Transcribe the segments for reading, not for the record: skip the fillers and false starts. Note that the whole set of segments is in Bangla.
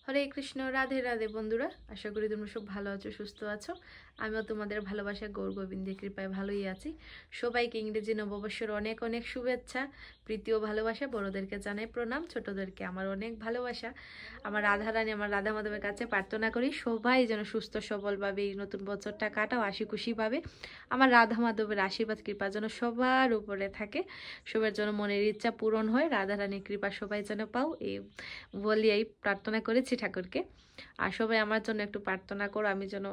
হরে কৃষ্ণ, রাধে রাধে বন্ধুরা। আশা করি তোমরা সব ভালো আছো, সুস্থ আছো। আমিও তোমাদের ভালোবাসা গৌর গোবিন্দের কৃপায় ভালোই আছি। সবাইকে ইংরেজি নববর্ষের অনেক অনেক শুভেচ্ছা, প্রীতি ও ভালোবাসা। বড়োদেরকে জানাই প্রণাম, ছোটদেরকে আমার অনেক ভালোবাসা। আমার রাধারানী, আমার রাধা মাধবের কাছে প্রার্থনা করি সবাই যেন সুস্থ সবলভাবে এই নতুন বছরটা কাটাও, হাসি খুশিভাবে। আমার রাধা মাধবের আশীর্বাদ কৃপা যেন সবার উপরে থাকে, সবার যেন মনের ইচ্ছা পূরণ হয়, রাধারানীর কৃপা সবাই যেন পাও, এই বলিয়াই প্রার্থনা করেছি ঠাকুরকে। আর সবাই আমার জন্য একটু প্রার্থনা করো, আমি যেন,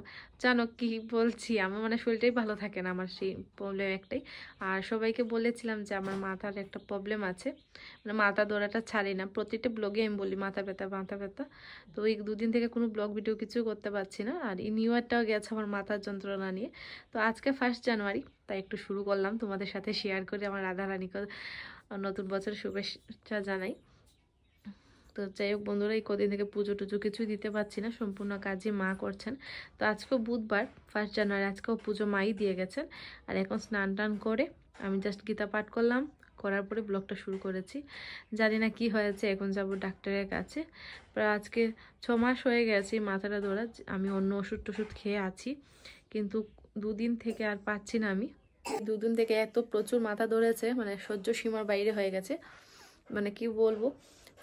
জানো কি বলছি, আমার মানে শরীরটাই ভালো থাকে না, আমার সেই প্রবলেম একটাই। আর সবাইকে বলেছিলাম যে আমার মাথার একটা প্রবলেম আছে, মানে মাথা ধরাটা ছাড়ি না, প্রতিটা ব্লগে আমি বলি মাথা ব্যথা মাথা ব্যথা। তো এই দুদিন থেকে কোনো ব্লগ ভিডিও কিছু করতে পারছি না। আর এই নিউ ইয়ারটাও গেছে আমার মাথার যন্ত্রণা নিয়ে। তো আজকে 1 জানুয়ারি, তাই একটু শুরু করলাম তোমাদের সাথে শেয়ার করে, আমার রাধারানীকে নতুন বছর শুভেচ্ছা জানাই। তো যাই হোক বন্ধুরা, এই কদিন থেকে পুজো টুজো কিছুই দিতে পারছি না, সম্পূর্ণ কাজই মা করছেন। তো আজকেও বুধবার 1 জানুয়ারি, আজকেও পুজো মাই দিয়ে গেছেন। আর এখন স্নান টান করে আমি জাস্ট গীতা পাঠ করলাম, করার পরে ব্লগটা শুরু করেছি। জানি না কি হয়েছে, এখন যাব ডাক্তারের কাছে। প্রায় আজকে 6 মাস হয়ে গেছে মাথাটা ধরা, আমি অন্য ওষুধ টষুধ খেয়ে আছি, কিন্তু দুদিন থেকে আর পাচ্ছি না। আমি দুদিন থেকে এত প্রচুর মাথা ধরেছে, মানে সহ্য সীমার বাইরে হয়ে গেছে। মানে কি বলবো,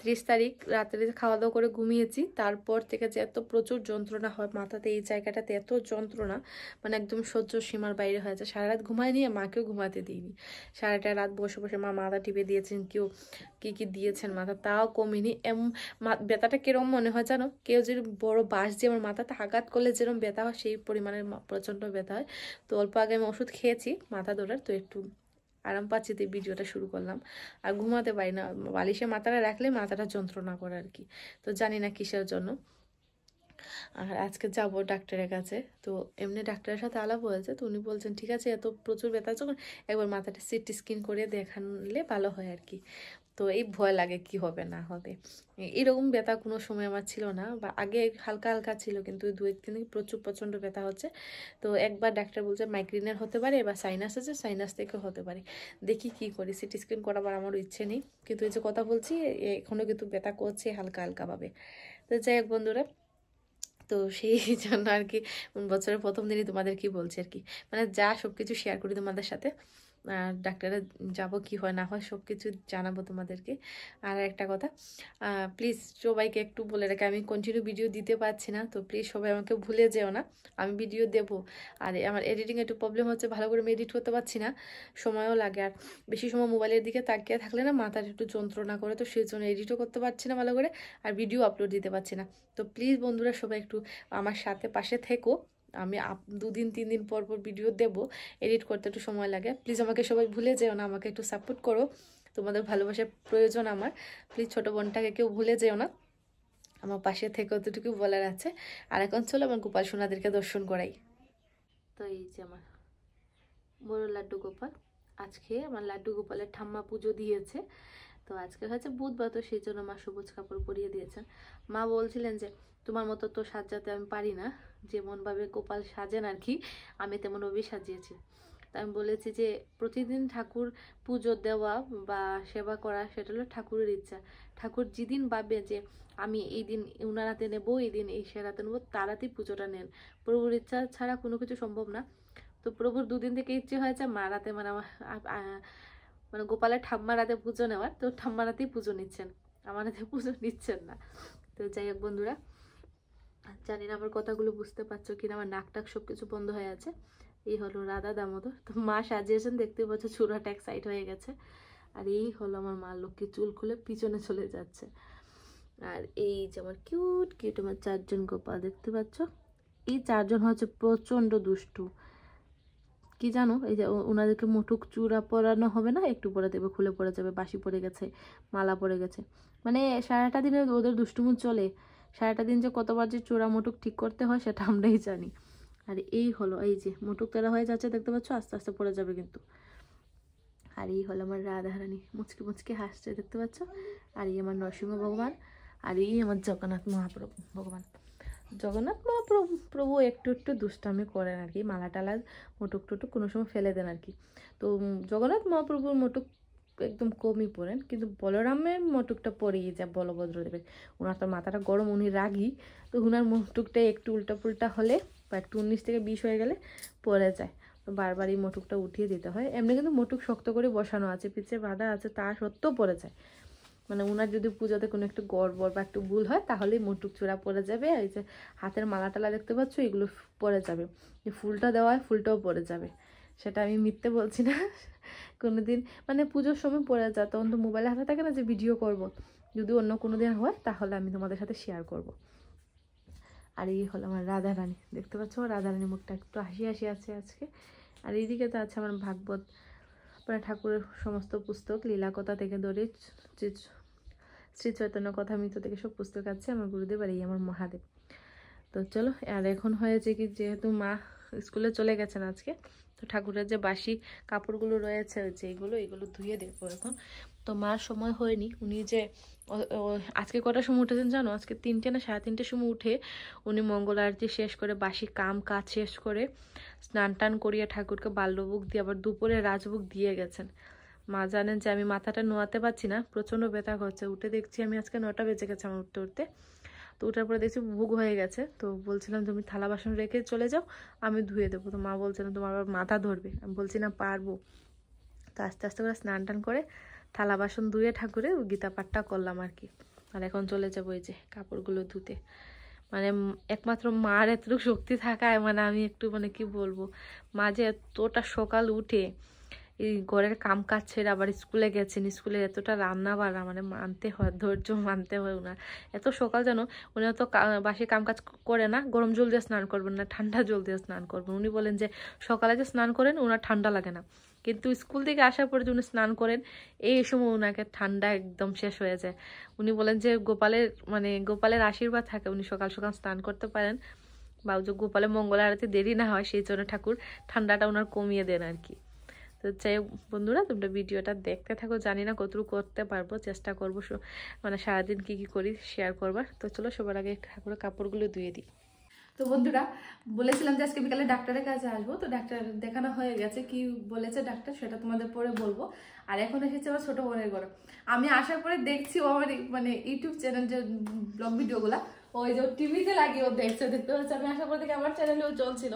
30 তারিখ রাত্রে খাওয়া দাওয়া করে ঘুমিয়েছি, তারপর থেকে যে এত প্রচুর যন্ত্রণা হয় মাথাতে, এই জায়গাটাতে এত যন্ত্রণা, মানে একদম সহ্য সীমার বাইরে হয়েছে। সারা রাত ঘুমাই নিয়ে মাকেও ঘুমাতে দিইনি, সারাটা রাত বসে বসে মা মাথা টিপে দিয়েছেন, কেউ কি কি দিয়েছেন মাথা, তাও কমেনি। ব্যথাটা কিরম মনে হয় জানো, কেউ যদি বড় বাঁশ দিয়ে আমার মাথাতে আঘাত করলে যেরকম ব্যথা হয়, সেই পরিমাণের প্রচণ্ড ব্যথা হয়। তো অল্প আগে আমি ওষুধ খেয়েছি মাথা ধরার, তো একটু আরাম পাচ্ছি, তো ভিডিওটা শুরু করলাম। আর ঘুমাতে পারি না, বালিশে মাথাটা রাখলে মাথাটা যন্ত্রণা করে আর কি। তো জানি না কিসের জন্য। আর আজকে যাব ডাক্তারের কাছে। তো এমনি ডাক্তারের সাথে আলাপ হয়েছে, তো উনি বলছেন ঠিক আছে, এত প্রচুর ব্যথা যখন, একবার মাথাটা সিটি স্ক্যান করে দেখালে ভালো হয় আর কি। তো এই ভয় লাগে কি হবে না হবে। এরকম ব্যথা কোনো সময় আমার ছিল না, বা আগে হালকা হালকা ছিল, কিন্তু 2-1 দিন থেকে প্রচুর প্রচণ্ড ব্যথা হচ্ছে। তো একবার ডাক্তার বলছে মাইগ্রেনের হতে পারে, বা সাইনাস আছে, সাইনাস থেকেও হতে পারে। দেখি কি করি, সিটি স্ক্যান করাবার আমারও ইচ্ছে নেই, কিন্তু এই যে কথা বলছি এখনও কিন্তু ব্যথা করছে হালকা হালকাভাবে। তো যাই হোক বন্ধুরা, তো সেই জন্য আর কি বছরের প্রথম দিনই তোমাদের কি বলছি আর কি, মানে যা সব কিছু শেয়ার করি তোমাদের সাথে। ডাক্তারে যাব কি হয় না হয় সব কিছু জানাবো তোমাদেরকে। আর একটা কথা, প্লিজ সবাইকে একটু বলে রাখি, আমি কন্টিনিউ ভিডিও দিতে পারছি না, তো প্লিজ সবাই আমাকে ভুলে যেও না, আমি ভিডিও দেবো। আর আমার এডিটিং একটু প্রবলেম হচ্ছে, ভালো করে আমি এডিট করতে পারছি না, সময়ও লাগে। আর বেশি সময় মোবাইলের দিকে তাকিয়ে থাকলে না মাথার একটু যন্ত্রণা করে, তো সেই জন্য এডিটও করতে পারছি না ভালো করে, আর ভিডিও আপলোড দিতে পারছি না। তো প্লিজ বন্ধুরা সবাই একটু আমার সাথে পাশে থেকো। আমি 2-3 দিন পর পর ভিডিও দেব, এডিট করতে একটু সময় লাগে। প্লিজ আমাকে সবাই ভুলে যেও না, আমাকে একটু সাপোর্ট করো, তোমাদের ভালোবাসার প্রয়োজন আমার। প্লিজ ছোটো বোনটাকে কেউ ভুলে যেও না, আমার পাশে থেকে অতটুকু বলার আছে। আর এখন চলো আমার গোপাল সোনাদেরকে দর্শন করাই। তো এই যে আমার বড় লাড্ডু গোপাল, আজকে আমার লাড্ডু গোপালের ঠাম্মা পুজো দিয়েছে। তো আজকে হচ্ছে বুধবার, তো সেই জন্য মা সবুজ কাপড় পরিয়ে দিয়েছেন। মা বলছিলেন যে তোমার মতো তো সাজাতে আমি পারি না, যেমনভাবে গোপাল সাজেন আর কি, আমি তেমনভাবেই সাজিয়েছি। তা আমি বলেছি যে প্রতিদিন ঠাকুর পুজো দেওয়া বা সেবা করা সেটা হলো ঠাকুরের ইচ্ছা। ঠাকুর যেদিন ভাবে যে আমি এই দিন উনারাতে নেবো, এই দিন এই সেরাতে নেবো, তারাতেই পুজোটা নেন। প্রভুর ইচ্ছা ছাড়া কোনো কিছু সম্ভব না। তো প্রভুর দুদিন থেকে ইচ্ছে হয়েছে মা রাতে, মানে আমার মানে গোপালের ঠাম্মা রাতে পুজো নেওয়ার, তো ঠাম্মা রাতেই পুজো নিচ্ছেন, আমার রাতে পুজো নিচ্ছেন না। তো যাই হোক বন্ধুরা, জানি না আমার কথাগুলো বুঝতে পারছো কিনা, আমার নাক টাক সব কিছু বন্ধ হয়ে আছে। এই হলো রাধা দামোদর, তো মা সাজিয়েছেন, দেখতে পাচ্ছ চূড়াটা এক সাইড হয়ে গেছে। আর এই হলো আমার মা লক্ষ্মী, চুল খুলে পিছনে চলে যাচ্ছে। আর এই যে আমার কিউট কিউট আমার 4জন গোপাল দেখতে পাচ্ছ। এই 4জন হচ্ছে প্রচণ্ড দুষ্টু। কি জানো, এই যে ওনাদেরকে মুঠুক চূড়া পরানো হবে না, একটু পরে দেবে খুলে পড়ে যাবে, বাসি পড়ে গেছে, মালা পড়ে গেছে, মানে সারাটা দিনে ওদের দুষ্টুমু চলে। সারাটা দিন যে কতবার যে চূড়া মুঠুক ঠিক করতে হয় সেটা আমরাই জানি। আর এই হলো এই যে মুঠুক তেরা হয়ে যাচ্ছে, দেখতে পাচ্ছ, আস্তে আস্তে পড়ে যাবে কিন্তু। আর এই হলো আমার রাধারানী, মুচকি মুচকি হাসছে দেখতে পাচ্ছ। আর এই আমার নরসিংহ ভগবান, আর এই আমার জগন্নাথ মহাপ্রভু ভগবান। জগন্নাথ মহাপ্রভু প্রভু একটু একটু দুষ্টামি করেন আর কি, মালা টালা মুটুক টুটুক কোনো সময় ফেলে দেন আর কি। তো জগন্নাথ মহাপ্রভুর মুটুক একদম কমই পরেন, কিন্তু বলরামের মুটুকটা পরেই যায় বলভদ্রদেবের। ওনার তো মাথাটা গরম, উনি রাগী, তো ওনার মুটুকটা একটু উল্টা পুল্টা হলে বা একটু 19 থেকে 20 হয়ে গেলে পরে যায়, তো বারবার এই মুটুকটা উঠিয়ে দিতে হয়। এমনি কিন্তু মুটুক শক্ত করে বসানো আছে, পিছে বাঁধা আছে, তা সত্ত্বেও পরে যায়। মানে ওনার যদি পুজোতে কোনো একটু গড়বড় বা একটু ভুল হয় তাহলেই মুটুক চূড়া পরে যাবে। এই যে হাতের মালা টালা দেখতে পাচ্ছ, এগুলো পরে যাবে। যে ফুলটা দেওয়া হয় ফুলটাও পরে যাবে, সেটা আমি মিথ্যে বলছি না। কোনোদিন মানে পুজোর সময় পরে যায়, তখন তো মোবাইলে হাতে থাকে না যে ভিডিও করব। যদি অন্য কোনো দিন হয় তাহলে আমি তোমাদের সাথে শেয়ার করব। আর এই হলো আমার রাধারানী, দেখতে পাচ্ছ রাধারানী মুখটা একটু হাসি হাসি আছে আজকে। আর এইদিকে তো আছে আমার ভাগবত মানে ঠাকুরের সমস্ত পুস্তক, লীলা কথা থেকে ধরে শ্রী চৈতন্য কথামৃত থেকে সব পুস্তক আছে আমার গুরুদেব, আর এই আমার মহাদেব। তো চলো, আর এখন হয়েছে কি, যেহেতু মা স্কুলে চলে গেছেন আজকে, তো ঠাকুরের যে বাসি কাপড়গুলো রয়েছে যে এগুলো ধুয়ে দেবো এখন। তো মার সময় হয়নি, উনি যে আজকে কটার সময় উঠেছেন জানো? আজকে 3টে না 3:30 সময় উঠে উনি মঙ্গল আরতি শেষ করে বাসি কাজ শেষ করে স্নান টান করিয়ে ঠাকুরকে বাল্যভোগ দিয়ে আবার দুপুরে রাজভোগ দিয়ে গেছেন। মা জানেন যে আমি মাথাটা নোয়াতে পারছি না, প্রচণ্ড ব্যথা করছে। উঠে দেখছি আমি আজকে 9টা বেজে গেছে আমার উঠতে উঠতে। তো ওঠার পরে দেখছি ভোগ হয়ে গেছে, তো বলছিলাম তুমি থালা বাসন রেখে চলে যাও, আমি ধুয়ে দেবো। তো মা বলছিলাম তোমার আবার মাথা ধরবে, আমি বলছি না পারবো। তো আস্তে আস্তে করে স্নান টান করে থালা বাসন ধুয়ে ঠাকুরে গীতা পাঠটা করলাম আর কি। আর এখন চলে যাবো এই যে কাপড়গুলো ধুতে। মানে একমাত্র মার এতটুকু শক্তি থাকায় মানে আমি একটু মানে কি বলবো, মা যে এতটা সকাল উঠে এই ঘরের কাম কাজ ছেড়ে আবার স্কুলে গেছেন, স্কুলে এতটা রান্না বাড়া মানে মানতে হয়, ধৈর্য মানতে হয় ওনার। এত সকাল যেন উনি তো বাসি কাম কাজ করে না, গরম জল দিয়ে স্নান করবেন না, ঠান্ডা জল দিয়ে স্নান করবেন। উনি বলেন যে সকালে যে স্নান করেন ওনার ঠান্ডা লাগে না, কিন্তু স্কুল থেকে আসার পরে যে উনি স্নান করেন এই সময় ওনাকে ঠান্ডা একদম শেষ হয়ে যায়। উনি বলেন যে গোপালের আশীর্বাদ থাকে, উনি সকাল সকাল স্নান করতে পারেন, বা যে গোপালের মঙ্গল আরতি দেরি না হয় সেই জন্য ঠাকুর ঠান্ডাটা ওনার কমিয়ে দেন আর কি। তো যাই হোক বন্ধুরা, তোমরা ভিডিওটা দেখতে থাকো, জানি না কতটুকু করতে পারবো, চেষ্টা করবো মানে সারাদিন কি করি শেয়ার করবার। তো চলো সবার আগে ঠাকুরের কাপড়গুলো ধুয়ে দিই। তো বন্ধুরা, বলেছিলাম যে আজকে বিকালে ডাক্তারের কাছে আসবো, তো ডাক্তার দেখানো হয়ে গেছে, কি বলেছে ডাক্তার সেটা তোমাদের পরে বলবো। আর এখন এসেছে আমার ছোট বোনের ঘরে। আমি আসার পরে দেখছি ও আমার মানে ইউটিউব চ্যানেল যে ব্লগ ভিডিওগুলা ওই যে টিভিতে লাগিয়ে ও দেখতে হচ্ছে। আমি আসার পর থেকে আমার চ্যানেলেও চলছিল।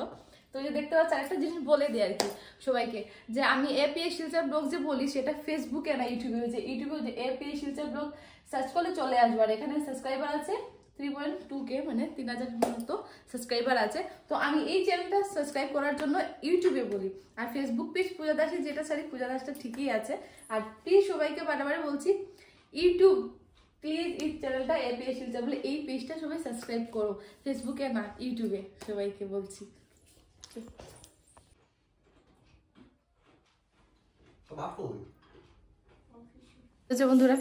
তো যে দেখতে পাচ্ছি একটা জিনিস বলে দিই আর কি সবাইকে, যে আমি এপিএ শিলচর ব্লগ যে বলি সেটা ফেসবুকে না ইউটিউবে, যে ইউটিউবে যে এপিএ শিলচর ব্লগ সার্চ করলে চলে আসবে। আর এখানে সাবস্ক্রাইবার আছে 3.2K, মানে 3000 মতো সাবস্ক্রাইবার আছে। তো আমি এই চ্যানেলটা সাবস্ক্রাইব করার জন্য ইউটিউবে বলি। আর ফেসবুক পেজ পূজা দাসী, যেটা সারি পূজা দাসটা ঠিকই আছে। আর প্লিজ সবাইকে বারবার বলছি, ইউটিউব প্লিজ এই চ্যানেলটা এপিএ শিলচর বলে এই পেজটা সবাই সাবস্ক্রাইব করো, ফেসবুকে না ইউটিউবে, সবাইকে বলছি। বন্ধুরা,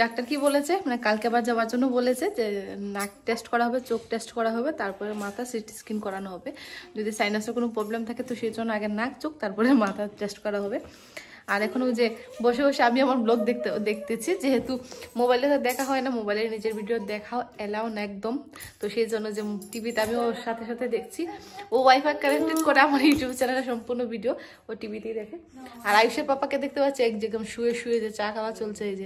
ডাক্তার কি বলেছে, মানে কালকে আবার যাওয়ার জন্য বলেছে যে নাক টেস্ট করা হবে, চোখ টেস্ট করা হবে, তারপরে মাথা সিটি স্ক্যান করানো হবে। যদি সাইনাসের কোনো প্রবলেম থাকে তো সেই জন্য আগে নাক চোখ তারপরে মাথা টেস্ট করা হবে। আর এখন ওই যে বসে বসে আমি আমার ব্লগ দেখতেছি, যেহেতু মোবাইলে তো দেখা হয় না, মোবাইলে নিজের ভিডিও দেখাও এলাও না একদম। তো সেই জন্য যে টিভিতে আমি ওর সাথে সাথে দেখছি, ও ওয়াইফাই কানেক্টেড করে আমার ইউটিউব চ্যানেলে সম্পূর্ণ ভিডিও ও টিভিতেই দেখে। আর আয়ুষের পাপাকে দেখতে পাচ্ছি একদম শুয়ে শুয়ে যে চা খাওয়া চলছে, এই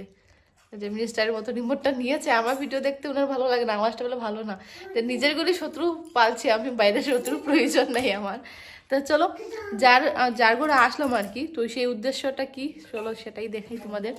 যে মিনিস্টারের মতো রিমোটটা নিয়েছে। আমার ভিডিও দেখতে ওনার ভালো লাগে না, আওয়াজটা বলে ভালো না, যে নিজের গুলি শত্রু পালছে, আমি বাইরের শত্রুর প্রয়োজন নেই আমার। তো চলো, যার ঘরে আসলাম আর কি, তো সেই উদ্দেশ্যটা কি চলো সেটাই দেখাই তোমাদের।